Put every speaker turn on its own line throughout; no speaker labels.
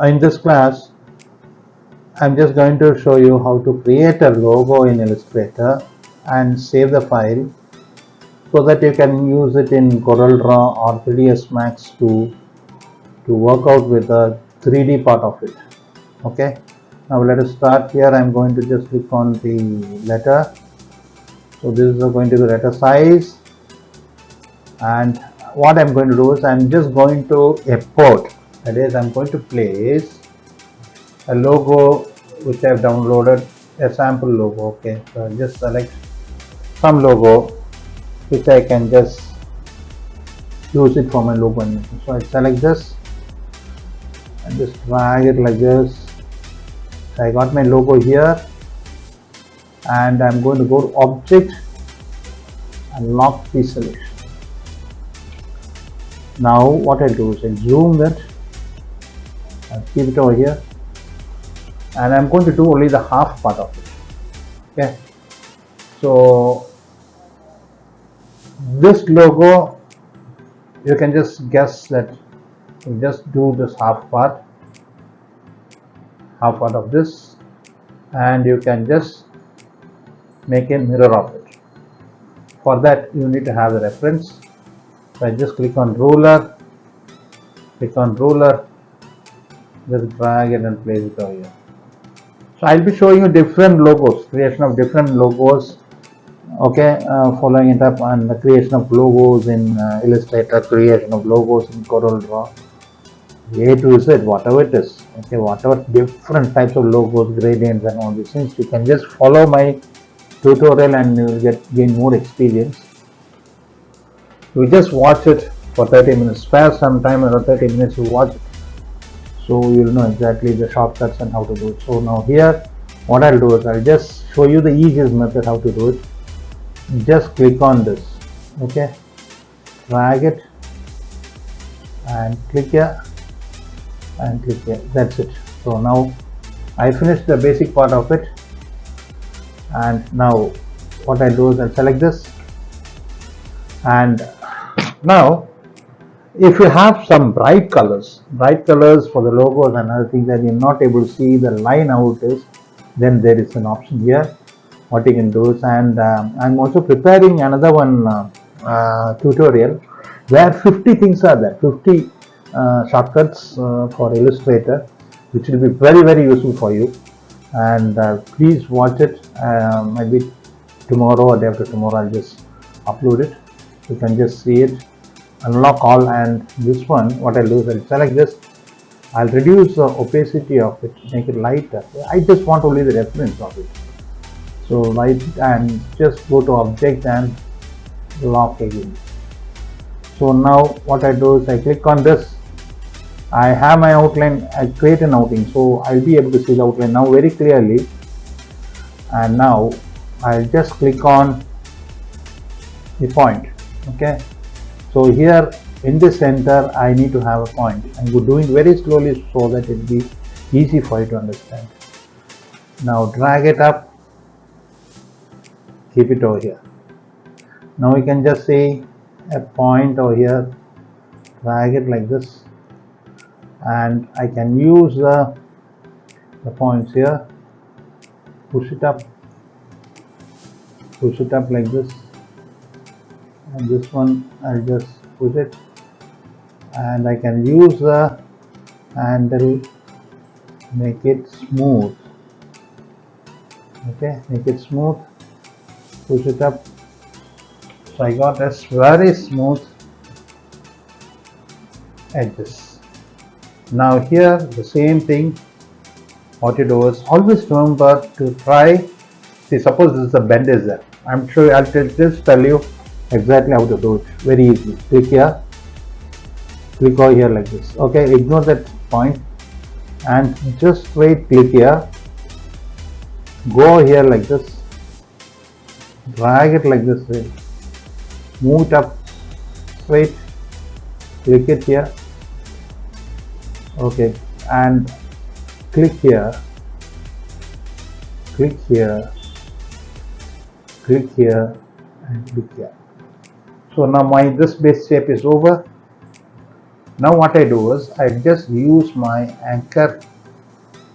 In this class, I'm just going to show you how to create a logo in Illustrator and save the file so that you can use it in CorelDRAW or 3DSMAX to work out with the 3D part of it. Okay, now let us start here. I'm going to just click on the letter. So this is going to be letter size, and what I'm going to do is I'm just going to import, that is I'm going to place a logo which I've downloaded, a sample logo. Okay, so I'll just select some logo which I can just use it for my logo animation. So I select this and just drag it like this. So I got my logo here, and I'm going to go to object and lock the selection. Now what I'll do is I'll zoom it and keep it over here, and I'm going to do only the half part of it. Okay, so this logo, you can just guess that you just do this half part of this, and you can just make a mirror of it. For that you need to have the reference. So I just click on ruler, just drag it and place it over here. So I'll be showing you different logos, creation of different logos. Okay, following it up on the creation of logos in Illustrator, creation of logos in CorelDRAW, A to Z, whatever it is. Okay, whatever different types of logos, gradients and all these things, you can just follow my tutorial and you will gain more experience. You just watch it for 30 minutes, spare some time, around 30 minutes to watch it, so you'll know exactly the shortcuts and how to do it. So now here what I'll do is I'll just show you the easiest method how to do it. Just click on this, okay, drag it and click here and click here. That's it. So now I finished the basic part of it, and now what I do is I'll select this, and now if you have some bright colors for the logos and other things that you're not able to see the line how it is, then there is an option here what you can do is, and I'm also preparing another one tutorial where 50 things are there, 50 shortcuts for Illustrator, which will be very useful for you. And please watch it. Maybe tomorrow or day after tomorrow I'll just upload it. You can just see it, unlock all. And this one, what I'll do is I'll select this, I'll reduce the opacity of it, make it lighter. I just want only the reference of it. So light, and just go to object and lock again. So now what I do is I click on this, I have my outline, I create an outline, so I'll be able to see the outline now very clearly. And now I'll just click on the point. Okay, so here in the center I need to have a point. I'm doing very slowly so that it will be easy for you to understand. Now drag it up, keep it over here. Now you can just see a point over here, drag it like this, and I can use the points here, push it up like this, and this one I'll just push it, and I can use the handle, make it smooth. Okay, make it smooth, push it up. So I got a very smooth edges. Now here the same thing, what you do is always remember to try, see, suppose this is the bend is there, I'm sure I'll just tell you exactly how to do it very easily. Click here, click over here like this. Okay, ignore that point and just straight click here, go here like this, drag it like this way, move it up straight, click it here, okay, and click here, click here, click here, and click here. So now my this base shape is over. Now what I do is I just use my anchor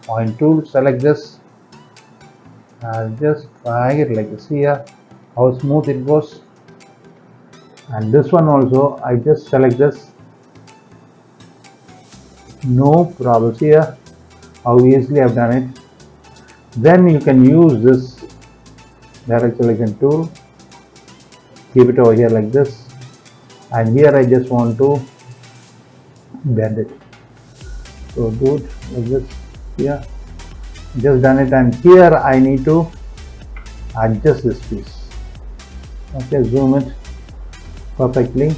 point tool, select this, I'll just drag it like this. Here how smooth it goes. And this one also I just select this, no problems. Here how easily I've done it. Then you can use this direct selection tool, keep it over here like this, and here I just want to bend it, so do it like this. Here just done it, and here I need to adjust this piece. Okay, zoom it perfectly,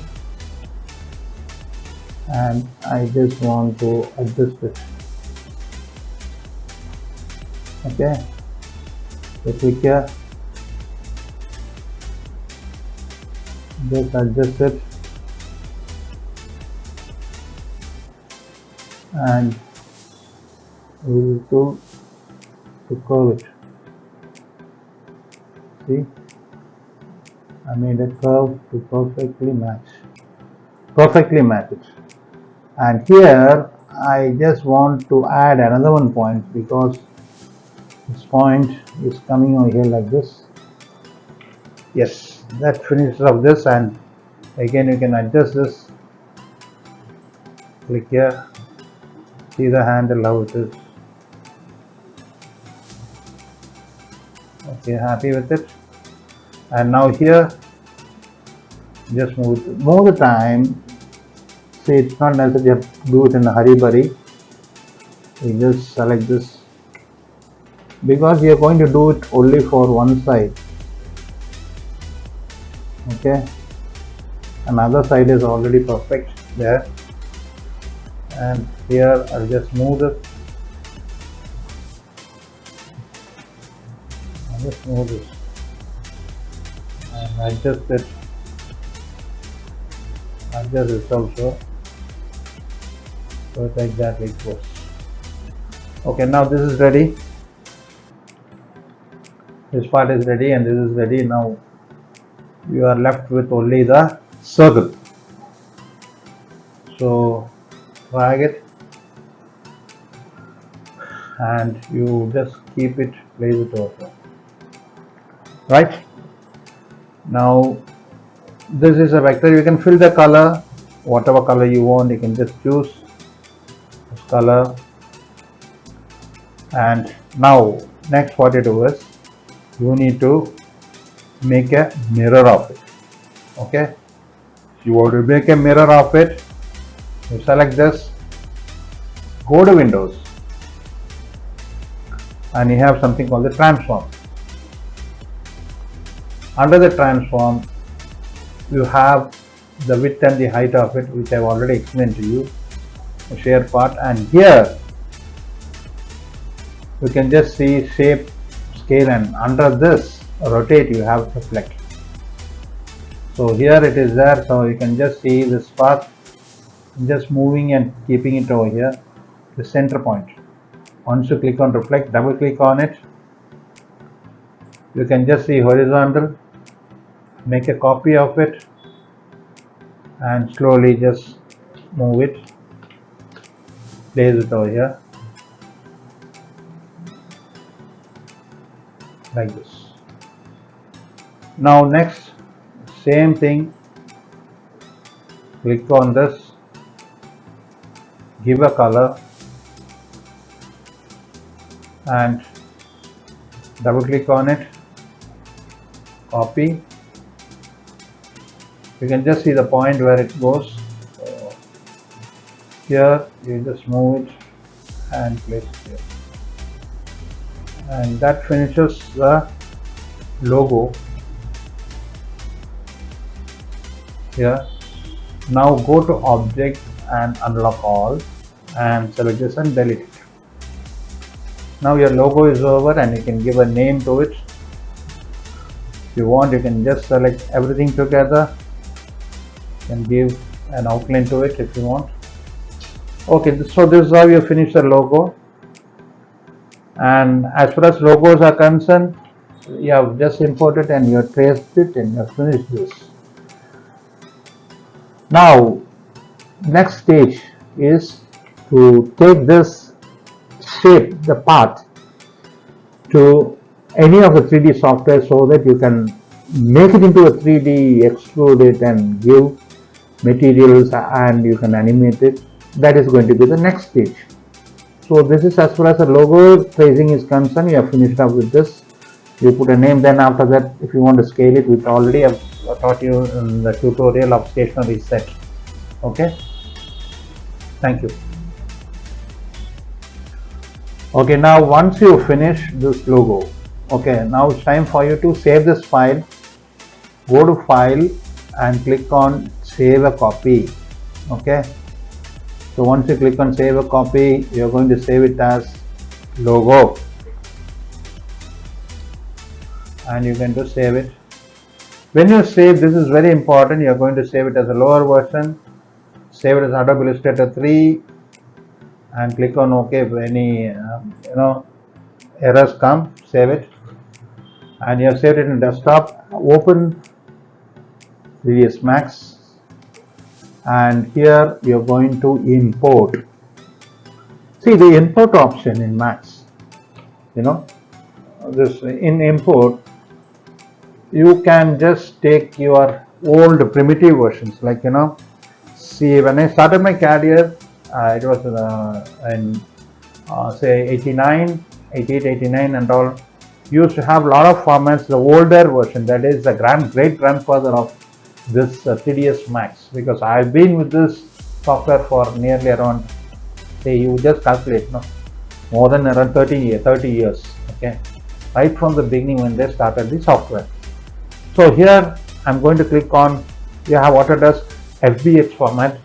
and I just want to adjust it. Okay, so click here, just adjust it, and we will go to curve it. See, I made a curve to perfectly match it. And here I just want to add another one point, because this point is coming over here like this. Yes, that finishes of this, and again you can adjust this. Click here, see the handle how it is. Okay, happy with it. And now here just move the time. See, it's not necessary you have to do it in a hurry. You just select this, because we are going to do it only for one side. Okay, another side is already perfect there, and here I'll just move it. I'll just move this and adjust it. Adjust this also, so it's exactly it goes. Okay, now this is ready. This part is ready and this is ready. Now you are left with only the circle. So drag it and you just keep it, place it over. Right? Now this is a vector. You can fill the color, whatever color you want. You can just choose this color. And now next what you do is you need to make a mirror of it. Okay, if you want to make a mirror of it, you select this, go to Windows, and you have something called the transform. Under the transform you have the width and the height of it, which I have already explained to you, the share part. And here you can just see shape, scale, and under this rotate you have reflect. So here it is there, so you can just see this path, just moving and keeping it over here, the center point. Once you click on reflect, double click on it, you can just see horizontal, make a copy of it and slowly just move it, place it over here like this. Now next, same thing, click on this, give a color and double click on it, copy. You can just see the point where it goes. So here you just move it and place it here, and that finishes the logo here. Now go to object and unlock all and select this and delete it. Now your logo is over and you can give a name to it. If you want, you can just select everything together and give an outline to it if you want. Okay, so this is how you finish the logo. And as far as logos are concerned, you have just imported and you have traced it and you have finished this. Now Next stage is to take this shape, the path, to any of the 3D software so that you can make it into a 3D, extrude it and give materials and you can animate it. That is going to be the next stage. So this is as far as the logo tracing is concerned. You have finished up with this. You put a name, then after that if you want to scale it, which already I've taught you in the tutorial of stationary set. Okay, thank you. Okay, now once you finish this logo, okay, now it's time for you to save this file. Go to file and click on save a copy. Okay, so once you click on save a copy, you're going to save it as logo and you can just save it. When you save, this is very important, you're going to save it as a lower version, save it as Adobe Illustrator 3 and click on OK. If any errors come, save it, and you have saved it in desktop. Open 3DSMAX and here you're going to import. See the import option in Max, this in import you can just take your old primitive versions, like see, when I started my career it was in say 89, 88, 89 and all, used to have a lot of formats. The older version, that is the great grandfather of this 3DSMAX, because I've been with this software for nearly around, say, you just calculate, more than around 30 years, okay, right from the beginning when they started the software. So here I'm going to click on, you have Autodesk FBX format,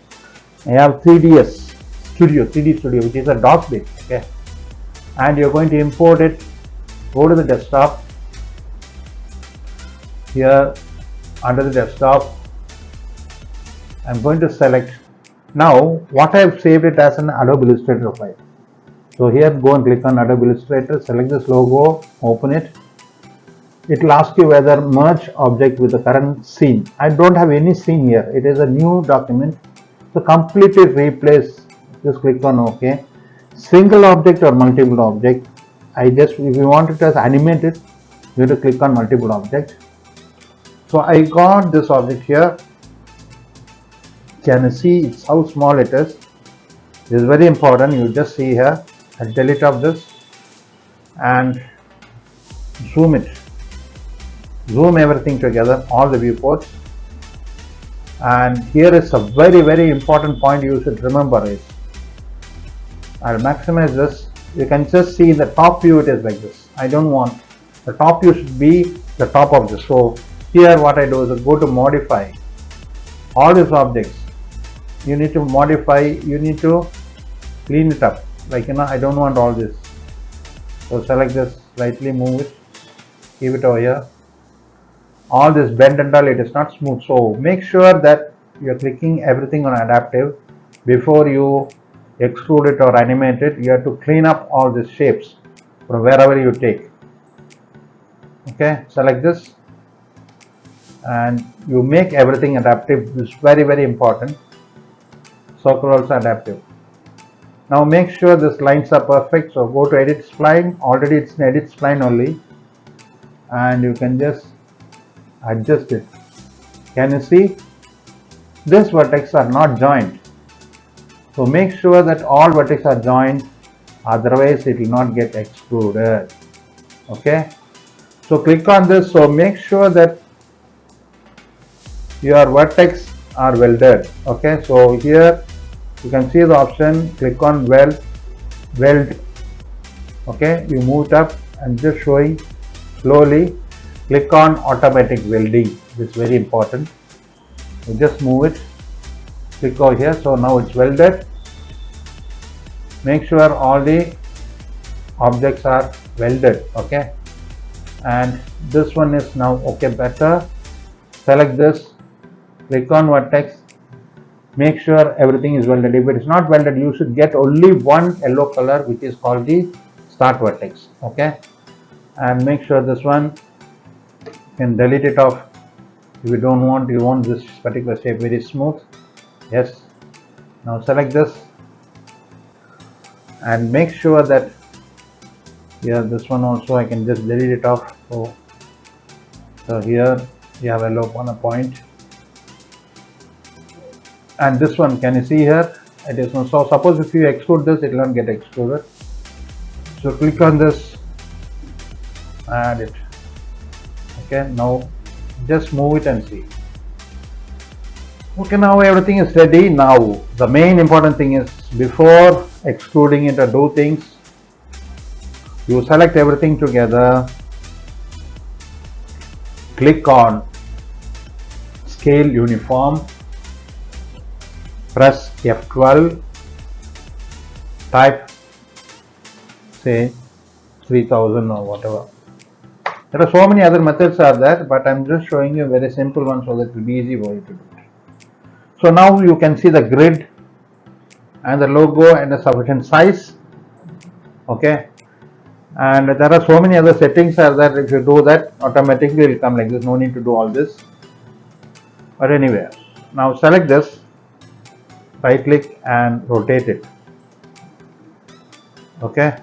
I have 3D Studio, which is a doc base, okay, and you're going to import it. Go to the desktop, here under the desktop I'm going to select now what I have saved it as an Adobe Illustrator file. So here go and click on Adobe Illustrator, select this logo, open it. It will ask you whether merge object with the current scene. I don't have any scene here, it is a new document. So completely replace, just click on OK. Single object or multiple object, if you want it as animated, you have to click on multiple object. So I got this object here. Can you see how small it is? This is very important. You just see here. I'll delete of this and zoom it. Zoom everything together, all the viewports. And here is a very important point you should remember is, I'll maximize this. You can just see the top view, it is like this. I don't want, the top view should be the top of this. So here what I do is I go to modify all these objects. You need to modify, you need to clean it up, like I don't want all this. So select this, slightly move it, keep it over here. All this bend and all, it is not smooth. So make sure that you are clicking everything on adaptive before you extrude it or animate it. You have to clean up all these shapes from wherever you take. Okay, select this and you make everything adaptive. This is very important. Circle also adaptive. Now make sure these lines are perfect. So go to edit spline. Already it's an edit spline only, and you can just adjust it. Can you see? This vertex are not joined. So make sure that all vertices are joined, otherwise it will not get extruded. Okay. So click on this. So make sure that your vertex are welded. Okay. So here you can see the option. Click on weld. Okay. You move it up and just showing slowly. Click on automatic welding. This is very important. You just move it. Click over here. So now it's welded. Make sure all the objects are welded. Okay. And this one is now okay, better. Select this. Click on vertex. Make sure everything is welded. If it is not welded, you should get only one yellow color, which is called the start vertex. Okay. And make sure this one, you can delete it off if you don't want, you want this particular shape very smooth. Yes. Now select this and make sure that here this one also I can just delete it off. So here you have a low on a point, and this one, can you see here, it is one. So suppose if you exclude this, it will not get excluded. So click on this, add it. Okay, now just move it and see. Okay, now everything is ready. Now the main important thing is, before excluding it or do things, you select everything together, click on scale uniform, press F12, type say 3000 or whatever. There are so many other methods are there, but I'm just showing you a very simple one so that it will be easy for you to do it. So now you can see the grid and the logo and the sufficient size. Okay, and there are so many other settings are there. If you do that, automatically it will come like this. No need to do all this. But anyway, now select this, right click and rotate it. Okay,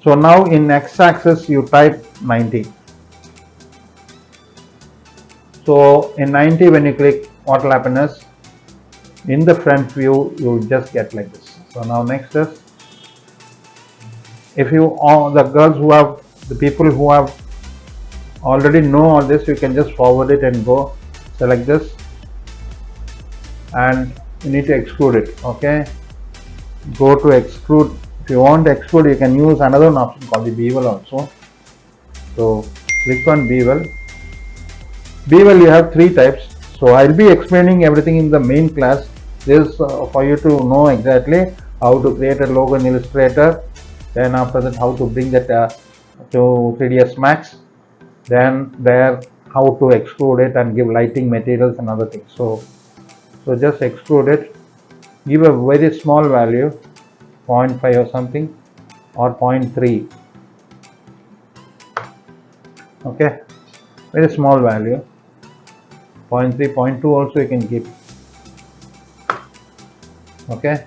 so now in x-axis you type 90. So in 90, when you click, what will happen is, in the front view you just get like this. So now next is, if you all the girls who have, the people who have already know all this, you can just forward it and go select this, and you need to exclude it. Okay, go to exclude. If you want to exclude, you can use another option called the bevel also. So click on bevel. Bevel, you have three types. So I'll be explaining everything in the main class. This for you to know exactly how to create a logo in Illustrator. Then after that, how to bring that to 3DSMAX. Then there, how to exclude it and give lighting materials and other things. So just exclude it. Give a very small value, 0.5 or something, or 0.3. Okay, very small value. 0.3, 0.2 also you can keep. Okay,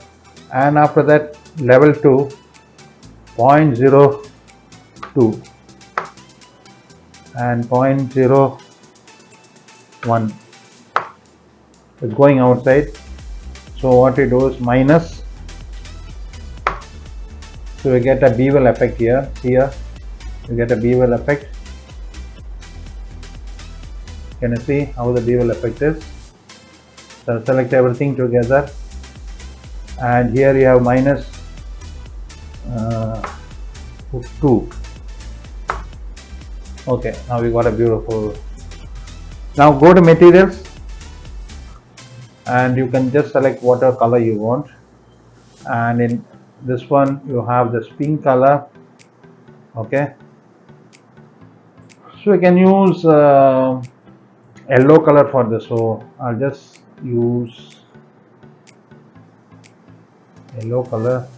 and after that, level 2, 0.02 and 0.01. It's going outside. So what you do is minus. So you get a bevel effect here. Here you get a bevel effect. Can you see how the bevel effect is? So select everything together, and here you have minus 2. Okay, now we got a beautiful. Now go to materials, and you can just select whatever color you want, and in this one you have this pink color. Okay, so you can use yellow color for this. So I'll just use yellow color.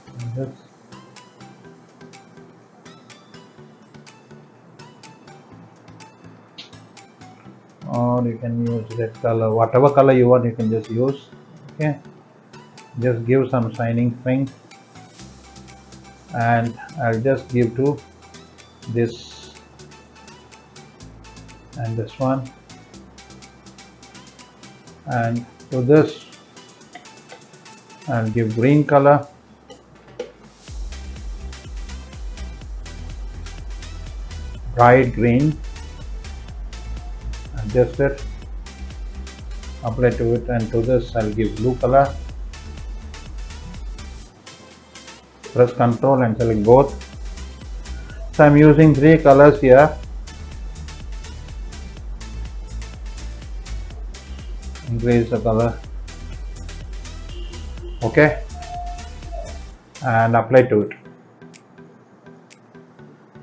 Or you can use red color, whatever color you want you can just use. Okay, just give some shining thing, and I'll just give to this and this one, and to this I'll give green color, bright green. Adjust it, apply to it, and to this I'll give blue color. Press Ctrl and select both. So I'm using 3 colors here. Increase the color. Okay, and apply to it.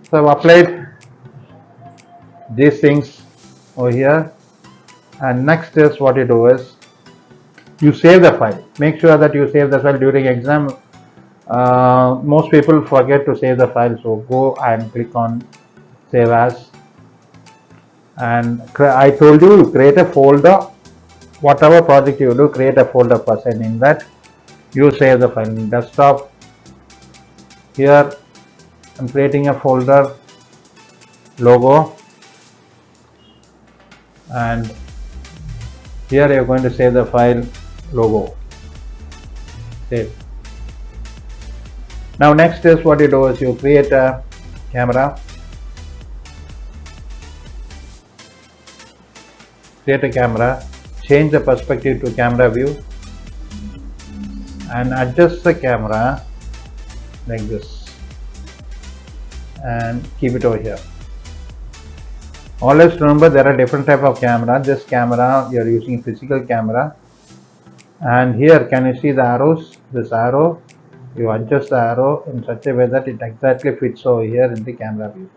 So I've applied these things over here, and next is what you do is you save the file. Make sure that you save the file during exam. Most people forget to save the file, so go and click on save as, and I told you create a folder whatever project you do, create a folder first, and in that you save the file in desktop. Here I'm creating a folder, logo, and here you're going to save the file, logo. Save. Now next is what you do is you create a camera. Create a camera, change the perspective to camera view, and adjust the camera like this, and keep it over here. Always remember there are different type of camera. This camera you are using physical camera, and here can you see the arrows? This arrow, you adjust the arrow in such a way that it exactly fits over here in the camera view.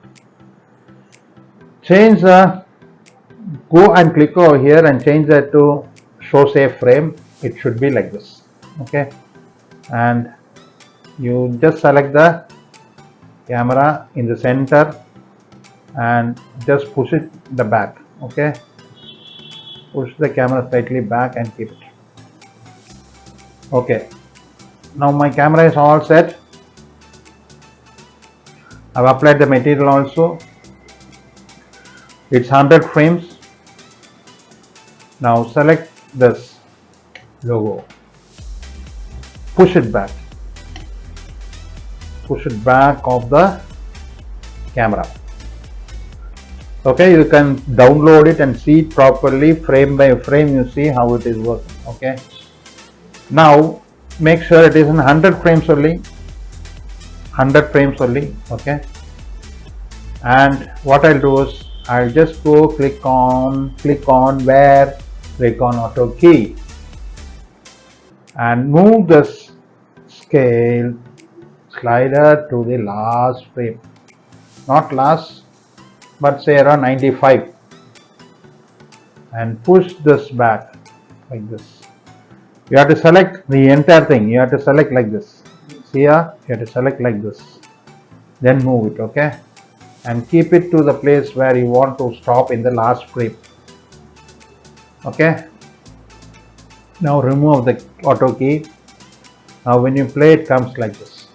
Change the Go and click over here and change that to show safe frame. It should be like this, okay, and you just select the camera in the center and just push it the back, okay, push the camera slightly back and keep it. Okay, now my camera is all set. I've applied the material also. It's 100 frames. Now select this logo, push it back of the camera. Okay, you can download it and see it properly frame by frame. You see how it is working. Okay, now make sure it is in 100 frames only. 100 frames only. Okay, and what I'll do is I'll just go click on auto key and move this scale slider to the last frame, not last but say around 95, and push this back like this. You have to select the entire thing. You have to select like this. See here, you have to select like this, then move it, okay, and keep it to the place where you want to stop in the last frame. Okay, now remove the auto key. Now when you play, it comes like this.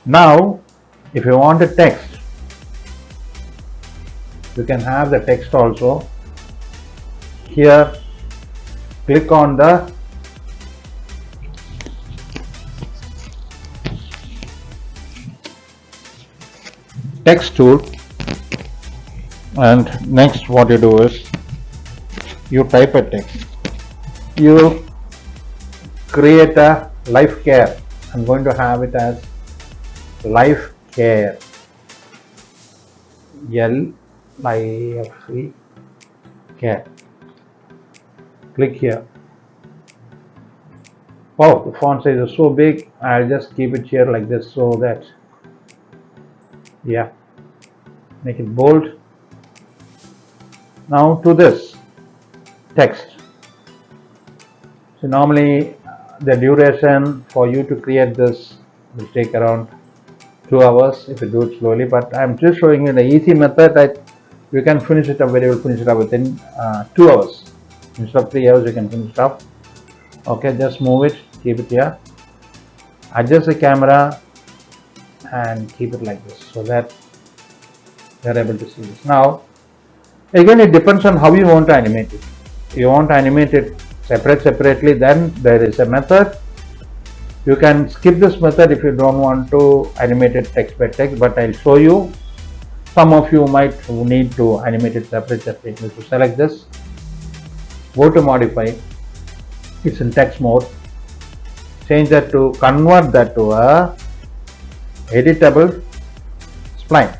Now if you want the text, you can have the text also. Here click on the text tool, and next what you do is you type a text. You create a life care. I'm going to have it as life care, L-I-F-E care. Click here. Oh, the font size is so big. I'll just keep it here like this, so that, yeah, make it bold. Now to this text. So normally the duration for you to create this will take around 2 hours if you do it slowly, but I'm just showing you the easy method that you can finish it up very well. Finish it up within 2 hours. Instead of 3 hours, you can finish it up. Okay, just move it, keep it here, adjust the camera and keep it like this, so that you're able to see this. Now again, it depends on how you want to animate it. If you want to animate it separately, then there is a method. You can skip this method if you don't want to animate it text by text, but I'll show you. Some of you might need to animate it separately. So select this, go to modify, it's in text mode, change that to, convert that to a editable spline.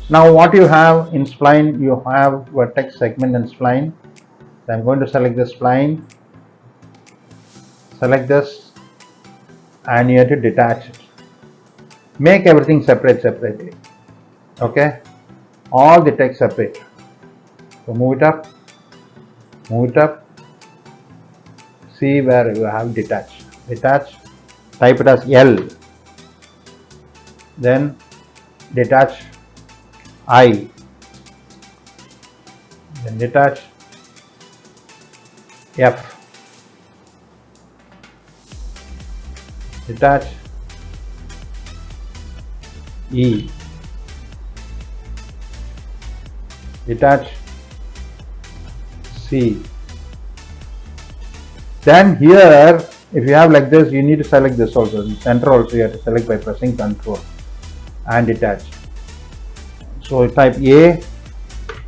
Now what you have in spline, you have a text segment in spline. So I'm going to select the spline, select this, and you have to detach it. Make everything separately. Okay, all the text separate. So move it up, see where you have detach, type it as L, then detach I, then detach, F, detach, E, detach, C. Then here, if you have like this, you need to select this also. The center also you have to select by pressing Ctrl and detach. So type A.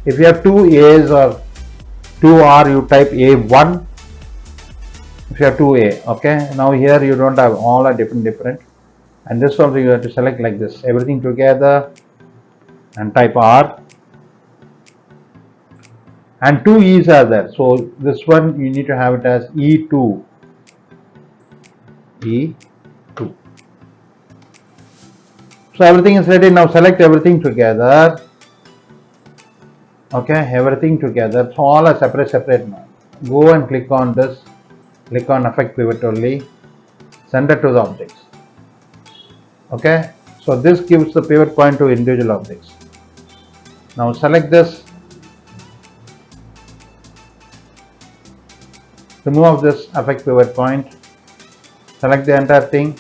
If you have two A's or two R, you type A1. If you have two A, okay. Now here you don't have, all are different. And this also you have to select like this, everything together, and type R. And two E's are there. So this one you need to have it as E2. E2. So everything is ready. Now select everything together. Okay, everything together. So all are separate now. Go and click on this. Click on Effect Pivot only. Send it to the objects. Okay, so this gives the pivot point to individual objects. Now select this. Remove this Effect Pivot point. Select the entire thing.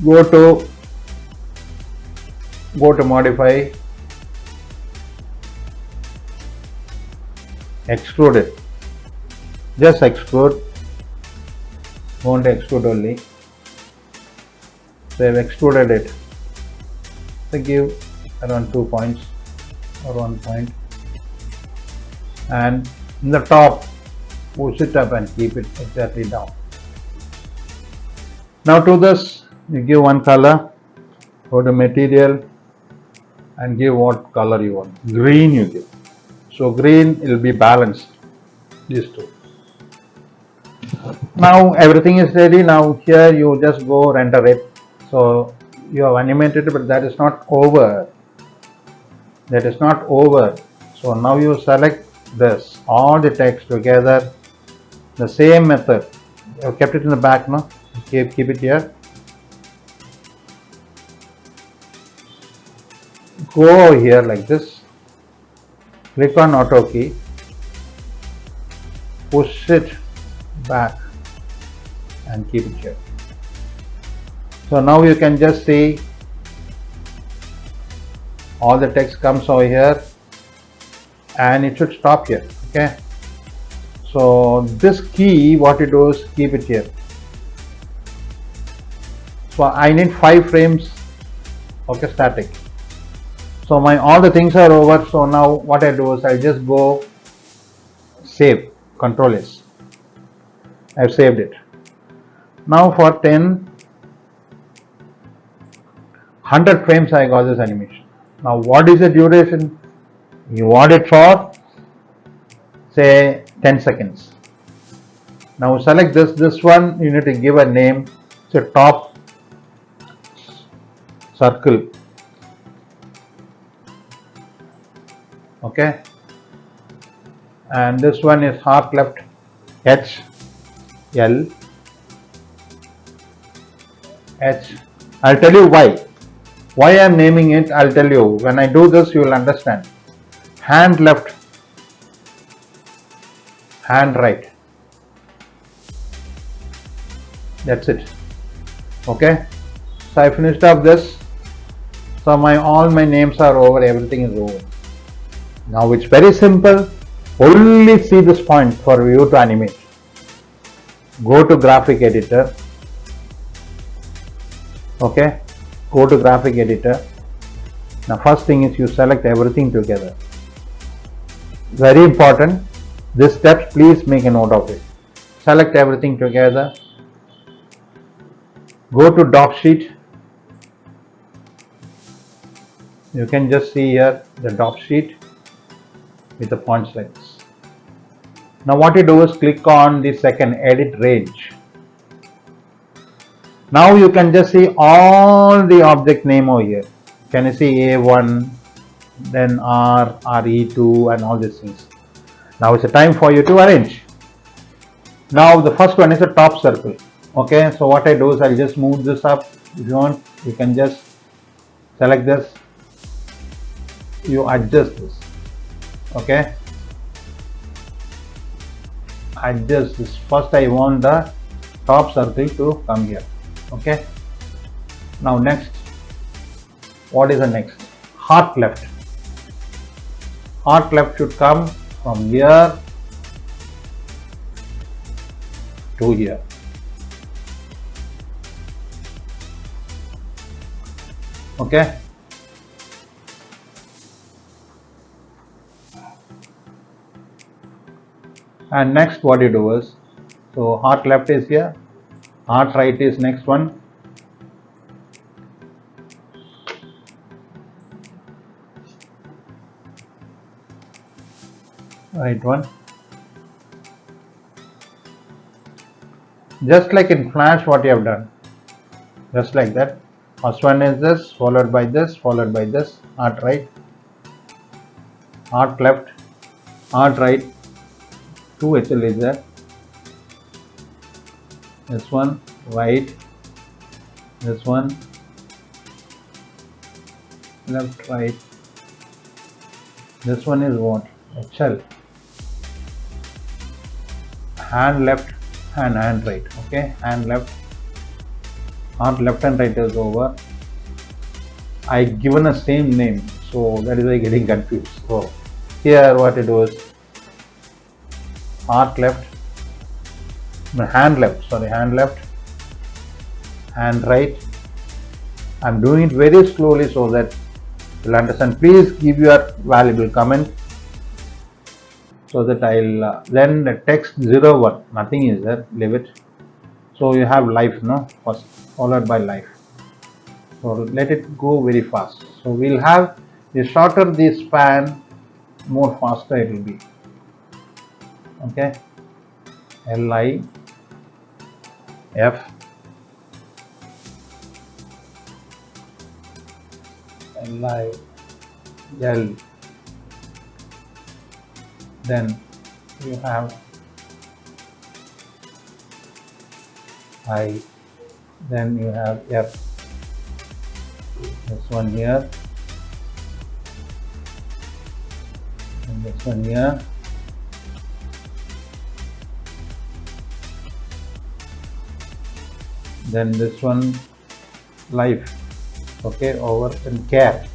Go to modify, extrude it. Just extrude. Want to extrude only. So I have extruded it. So give around 2 points or 1 point. And in the top, push it up and keep it exactly down. Now to this, you give one color. Go to material and give what color you want. Green you give. So green will be balanced. These two. Now everything is ready. Now here you just go render it. So you have animated it, but that is not over. That is not over. So now you select this, all the text together. The same method. You have kept it in the back, no? Keep it here. Go here like this. Click on auto key. Push it back and keep it here. So now you can just see all the text comes over here and it should stop here. Okay. So this key, what you do is keep it here. So I need 5 frames. Okay, static. So my all the things are over. So now what I do is I just go save. Control S. I've saved it. Now for 100 frames I got this animation. Now what is the duration? You want it for say 10 seconds. Now select this one, you need to give a name. It's a top circle. Okay. And this one is half left H, L, H. I'll tell you why. Why I am naming it, I'll tell you. When I do this, you will understand. Hand left, hand right. That's it. Okay. So I finished up this. So all my names are over, everything is over. Now it's very simple. Only see this point for you to animate. Go to graphic editor. Okay. Go to graphic editor. Now first thing is you select everything together. Very important. This step, please make a note of it. Select everything together. Go to doc sheet. You can just see here the doc sheet with the points like this. Now what you do is click on the second edit range. Now you can just see all the object name over here. Can you see A1, then R, RE2 and all these things. Now it's a time for you to arrange. Now the first one is a top circle. Okay, so what I do is I'll just move this up. If you want, you can just select this. you adjust this. Okay, adjust this. First I want the top circle to come here. Okay, now next, what is the next? Heart left. Heart left should come from here to here. Okay, and next what you do is, so heart left is here, heart right is next one, right one. Just like in Flash, what you have done, just like that. First one is this, followed by this, followed by this. Heart right, heart left, heart right. 2 HL is there. This one right, this one left, right. This one is what? HL. Hand left and hand right. Okay, hand left. Heart left and right is over. I given a same name, so that is why getting confused. So here what it was, heart left, no, hand left, sorry, hand left, hand right. I'm doing it very slowly so that you'll understand. Please give your valuable comment so that I'll then the text 01, nothing is there, leave it. So you have life, no, first followed by life. So let it go very fast. So we'll have, the shorter the span, more faster it will be. Okay, LIF, LIL, then you have I, then you have F, this one here, and this one here, then this one life. Okay, over and care.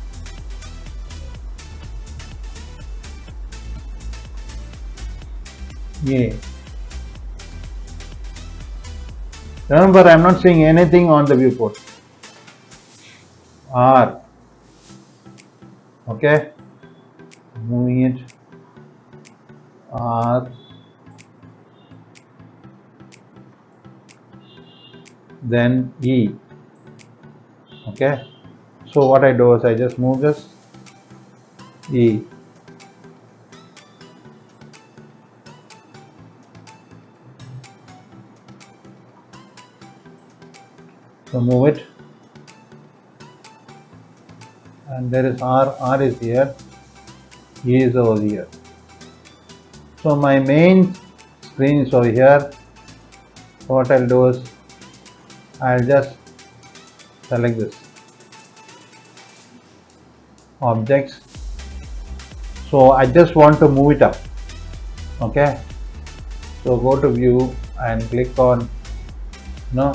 Yeah. Remember, I am not saying anything on the viewport. R. Okay, moving it. R. Then E. Okay, so what I do is I just move this E. So move it, and there is R. R is here, E is over here. So my main screen is over here. So what I'll do is I'll just select this objects. So I just want to move it up. Okay, so go to view and click on, no,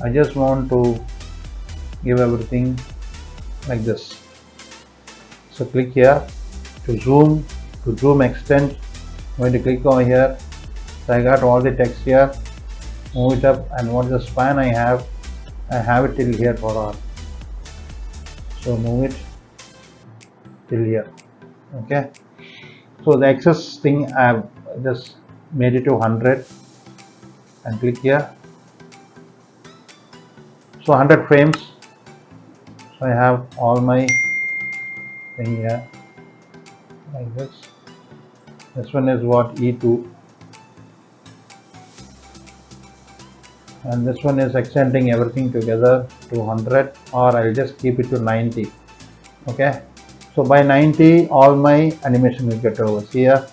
I just want to give everything like this. So click here to zoom extend. I'm going to click over here. So I got all the text here, move it up, and what the span I have it till here for all. So move it till here. Okay, so the excess thing I have just made it to 100 and click here. So 100 frames. So I have all my thing here like this. This one is what, E2, and this one is extending everything together to 100, or I'll just keep it to 90. Okay, so by 90 all my animation will get over here.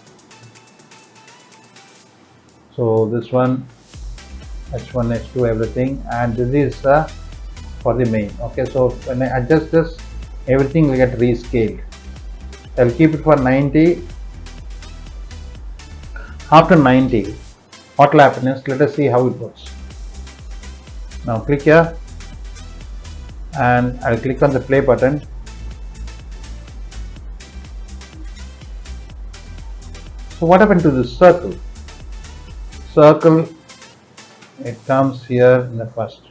So this one, H1, H2, everything, and this is for the main. Okay, so when I adjust this, everything will get rescaled. I'll keep it for 90. After 90, what will happen is, let us see how it works. Now click here and I'll click on the play button. So what happened to this circle? Circle, it comes here in the first.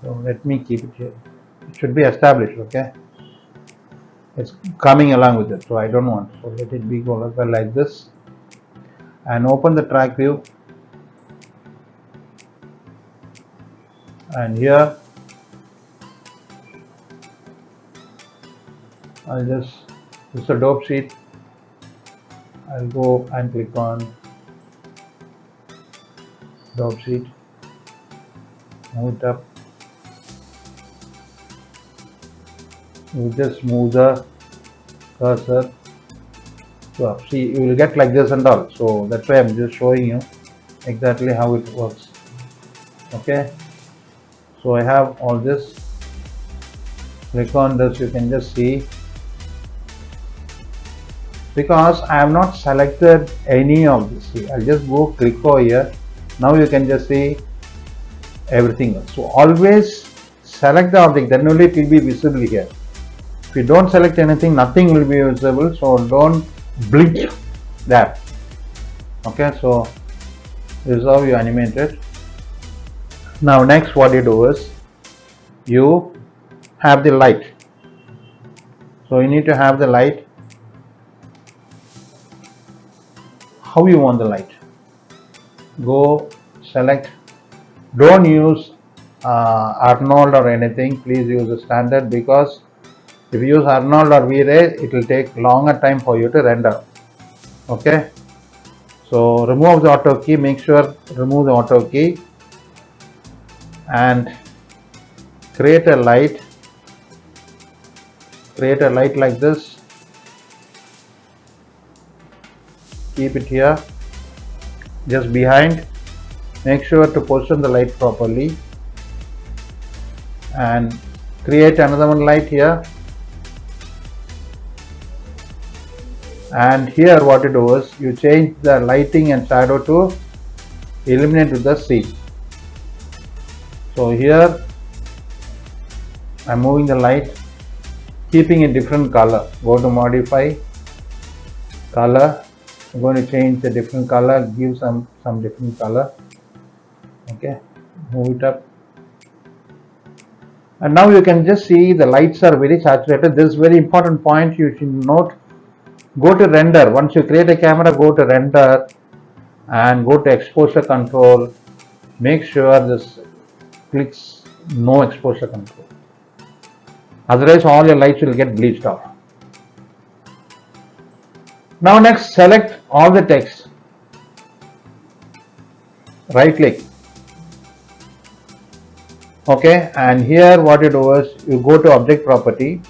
So let me keep it here. It should be established, okay? It's coming along with it, so I don't want. So let it be go like this. And open the track view. And here, I'll just, this is a dope sheet. I'll go and click on dope sheet. Move it up. You just move the cursor. So see, you will get like this and all. So that's why I'm just showing you exactly how it works. Okay. So I have all this. Click on this. You can just see. Because I have not selected any of this. See, I'll just go click over here. Now you can just see everything else. So always select the object, then only it will be visible here. If you don't select anything, nothing will be visible. So don't blink that. Okay, so this is how you animate it. Now next what you do is you have the light. So you need to have the light. How you want the light? Go select. Don't use Arnold or anything. Please use the standard, because if you use Arnold or V-Ray, it will take longer time for you to render. Okay. So remove the auto key. Make sure remove the auto key and create a light. Create a light like this. Keep it here, just behind. Make sure to position the light properly and create another one light here. And here what you do is you change the lighting and shadow to illuminate with the sea. So here I'm moving the light, keeping a different color. Go to modify color. I'm going to change the different color, give some different color. Okay, move it up. And now you can just see the lights are very saturated. This is very important point you should note. Go to render. Once you create a camera, go to render and go to exposure control. Make sure this clicks no exposure control. Otherwise all your lights will get bleached off. Now next, select all the text. Right click. Okay, and here what you do is you go to object property,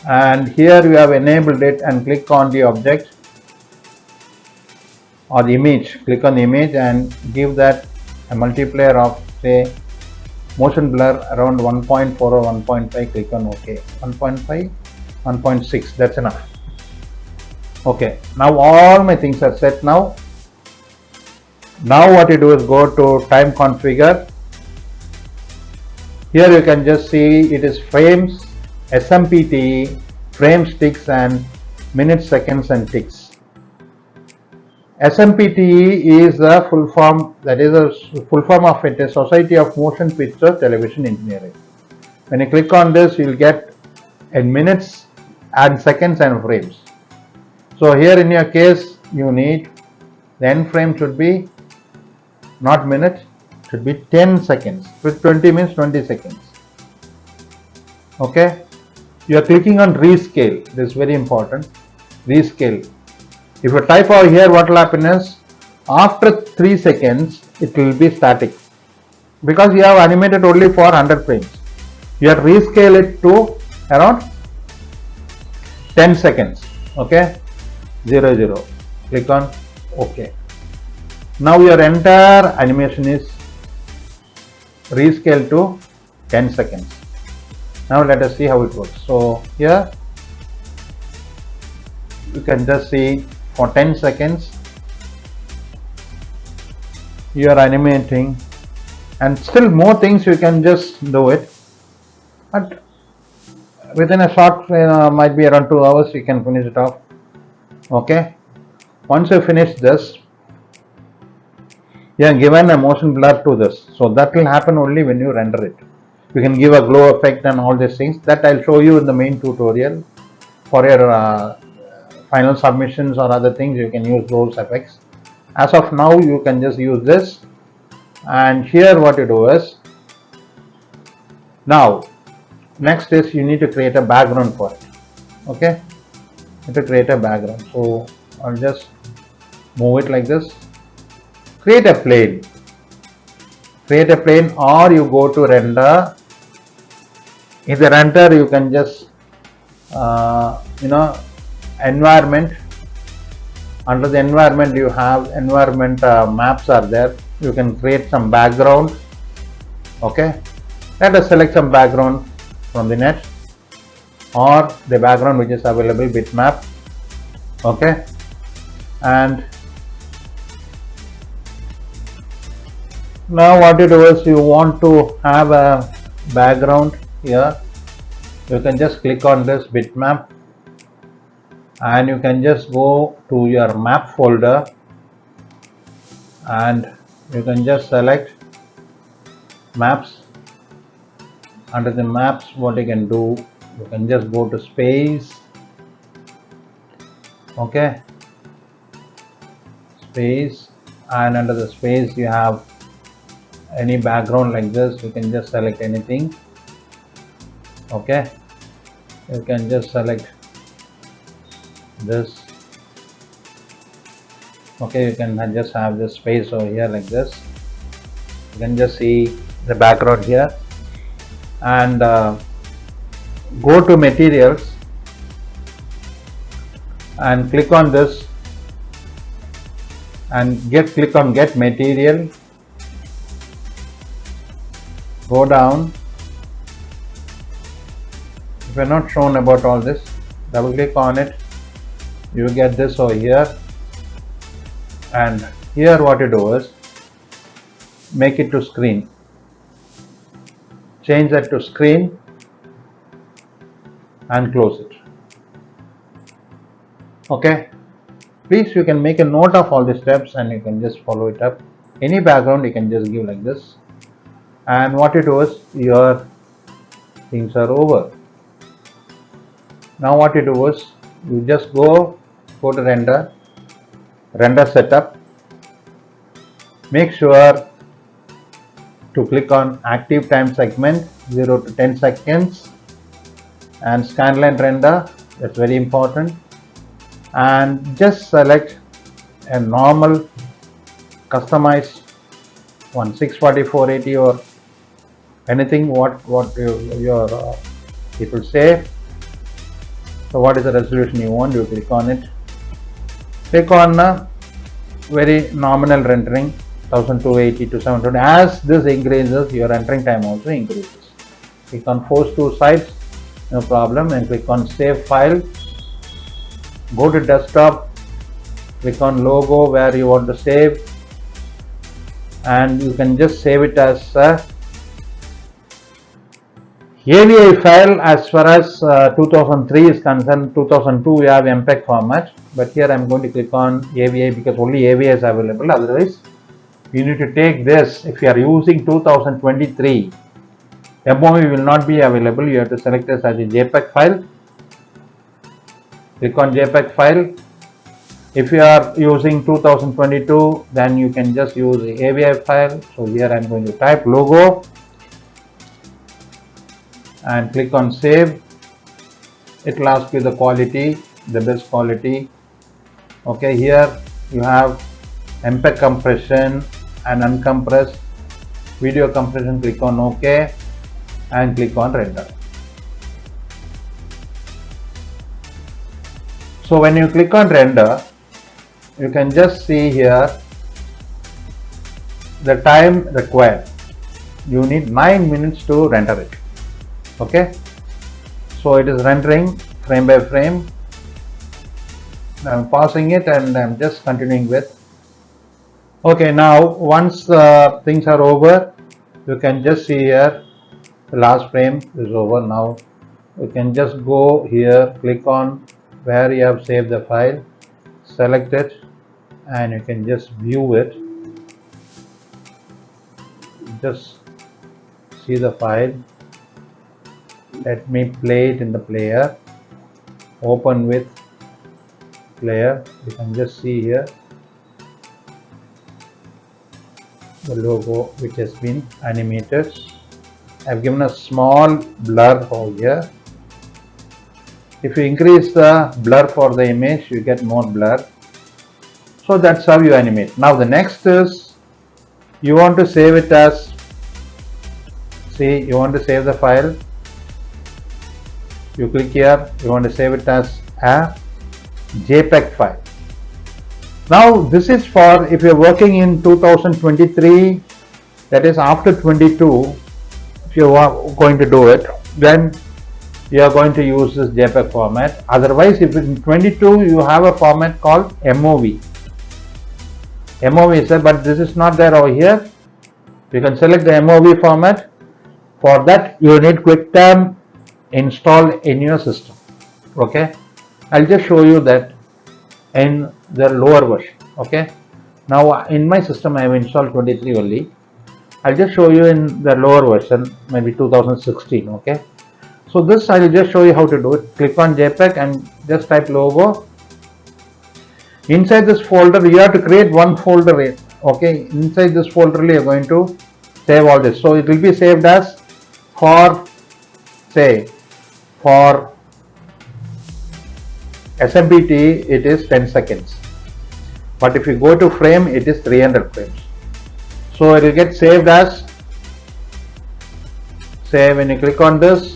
and here you have enabled it, and click on the object or the image. Click on the image and give that a multiplier of, say, motion blur around 1.4 or 1.5. Click on OK. 1.5, 1.6, that's enough. Okay, now all my things are set now. Now what you do is go to time configure. Here you can just see it is frames, SMPTE, frames, ticks, and minutes, seconds, and ticks. SMPTE is the full form, that is a full form of it, a Society of Motion Picture Television Engineering. When you click on this, you will get in minutes and seconds and frames. So here in your case, you need the end frame should be not minute, should be 10 seconds. With 20 means 20 seconds. Okay. You are clicking on rescale. This is very important. Rescale. If you type over here, what will happen is after 3 seconds, it will be static. Because you have animated only for 100 frames. You have rescale it to around 10 seconds. Okay. 0, 0. Click on OK. Now your entire animation is rescaled to 10 seconds. Now let us see how it works. So here you can just see for 10 seconds you are animating, and still more things you can just do it, but within a short might be around 2 hours you can finish it off. Okay, once you finish this, you are given a motion blur to this, so that will happen only when you render it. You can give a glow effect and all these things that I'll show you in the main tutorial. For your final submissions or other things, you can use those effects. As of now, you can just use this. And here what you do is, now next is you need to create a background for it. Okay, you need to create a background. So I'll just move it like this. Create a plane. Create a plane, or you go to render. In the render, you can just environment. Under the environment, you have environment maps are there. You can create some background. Okay, let us select some background from the net, or the background which is available bitmap. Okay, and now what you do is, you want to have a background here, you can just click on this bitmap and you can just go to your map folder and you can just select maps. Under the maps, what you can do, you can just go to space. Okay, space, and under the space you have any background like this. You can just select anything. Okay, you can just select this. Okay, you can just have this space over here like this. You can just see the background here, and go to materials and click on this and click on get material. Go down. If you are not shown about all this, double click on it, you get this over here, and here what you do is make it to screen. Change that to screen and close it. Okay, please, you can make a note of all the steps and you can just follow it up. Any background you can just give like this, and what you do is your things are over. Now what you do is you just go to render setup. Make sure to click on active time segment 0 to 10 seconds and scanline render. That's very important. And just select a normal customized one, 640, 480 or anything what your people say. So what is the resolution you want? You click on it. Click on very nominal rendering, 1280 to 720. As this increases, your rendering time also increases. Click on force to sides, no problem, and click on save file. Go to desktop, click on logo where you want to save, and you can just save it as a AVI file. As far as 2003 is concerned, 2002 we have MPEG format, but here I am going to click on AVI because only AVI is available. Otherwise, you need to take this. If you are using 2023, MOV will not be available. You have to select this as a JPEG file. Click on JPEG file. If you are using 2022, then you can just use the AVI file. So here I am going to type logo and click on save. It will ask you the quality, the best quality. Okay, here you have MPEG compression and uncompressed video compression. Click on OK and click on render. So when you click on render, you can just see here the time required. You need 9 minutes to render it. Okay, So it is rendering frame by frame. I'm pausing it and I'm just continuing with. Okay, now once things are over, you can just see here the last frame is over. Now you can just go here, click on where you have saved the file, select it, and you can just view it. Just see the file. Let me play it in the player. Open with player. You can just see here the logo which has been animated. I've given a small blur over here. If you increase the blur for the image, you get more blur. So that's how you animate. Now the next is you want to save it as, see, you want to save the file. You click here, you want to save it as a JPEG file. Now this is for if you're working in 2023, that is after 22, if you are going to do it, then you are going to use this JPEG format. Otherwise, if in 22 you have a format called MOV. MOV is there, but this is not there over here. You can select the MOV format. For that, you need QuickTime installed in your system. Okay, I'll just show you that in the lower version. Okay, now in my system I have installed 23 only. I'll just show you in the lower version, maybe 2016. Okay, so this I'll just show you how to do it. Click on JPEG and just type logo. Inside this folder, you have to create one folder. Okay, inside this folder you are going to save all this. So it will be saved as for, say, for SMPT it is 10 seconds. But if you go to frame, it is 300 frames. So it will get saved as, say, when you click on this,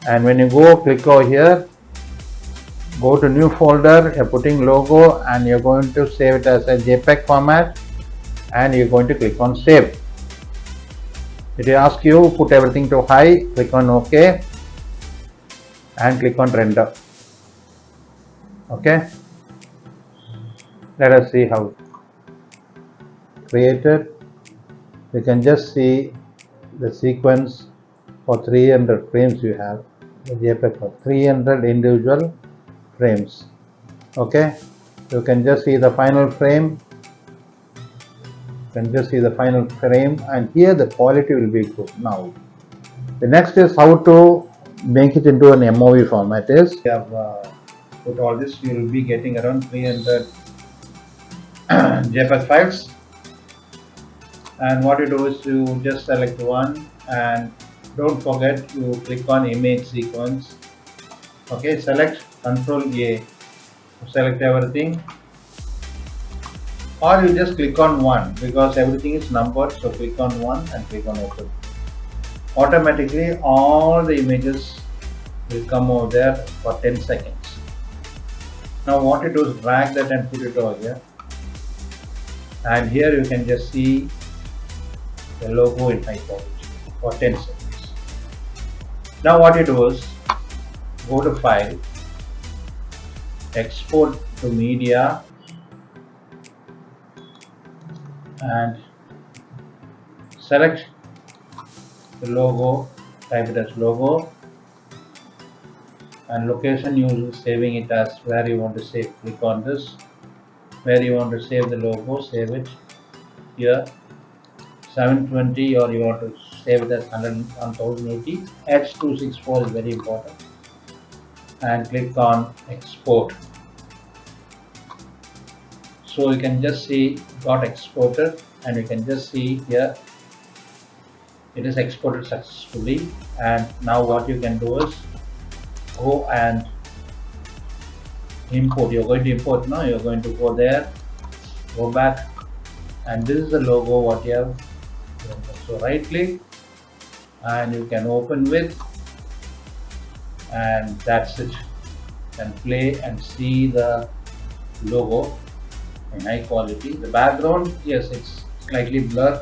and when you go click over here, go to new folder, you're putting logo and you're going to save it as a JPEG format, and you're going to click on save. It will ask you put everything to high, click on OK and click on render. Okay, let us see how created. You can just see the sequence for 300 frames. You have the JPEG for 300 individual frames. Okay, you can just see the final frame. You can just see the final frame, and here the quality will be good. Now the next is how to make it into an MOV format. Is you have put all this, you will be getting around 300 JPEG files, and what you do is you just select one, and don't forget you click on image sequence. Okay, select Ctrl A, select everything, or you just click on one because everything is numbered. So click on one and click on open. Automatically all the images will come over there for 10 seconds. Now what you do is drag that and put it over here, and here you can just see the logo in high quality for 10 seconds. Now what you do is go to file, export to media, and select the logo, type it as logo, and location you saving it as where you want to save. Click on this, where you want to save the logo, save it here 720, or you want to save it as 1080. H264 is very important, and click on export. So you can just see got exported, and you can just see here it is exported successfully. And now what you can do is go and import. You're going to import now. You're going to go there, go back, and this is the logo what you have. So right click and you can open with, and that's it. You can play and see the logo in high quality. The background, yes, it's slightly blurred.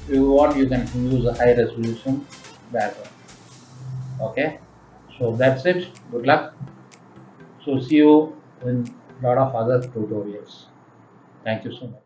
If you want, you can use a high resolution background. Okay, so that's it. Good luck. So see you in a lot of other tutorials. Thank you so much.